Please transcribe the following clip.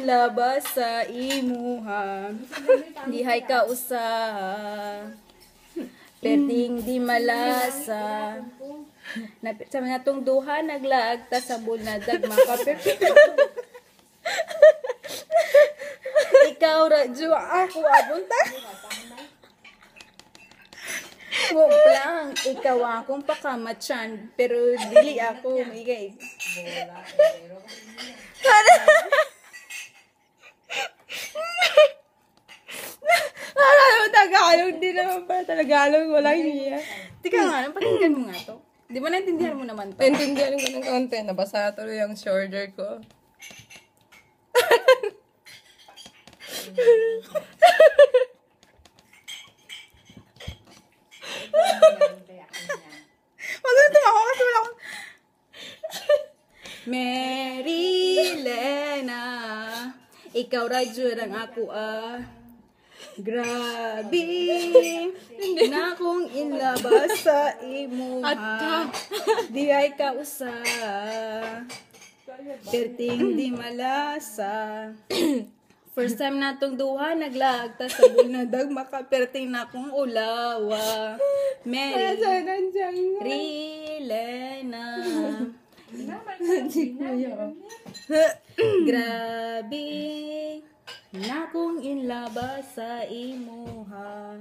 ilabas sa imuha. Dihay ka usaha. Perting di malasa. Sa mga tong duha naglaag ta sa bulnadag makaperting. Ikaw radyo ako abunta. Wag lang, ikaw akong pakamatsan, pero dili ako, igay. Tagalog, di naman pala Tagalog, walang niya. Tika nga, pakinggan mo nga to. Di ba naintindihan mo naman to? Naintindihan ko ng konti, nabasa tuloy ang shoulder ko. Tumawa kasi wala akong... Mary Lena, ikaw radyo lang ako grabe na kung inlabas sa imuha. Di ay kausa, perting di malasa. First time natong duha naglagta sa bulnadag makaperting na kong ulawa. Mary Lena, grabe na kung inlabas sa imuha.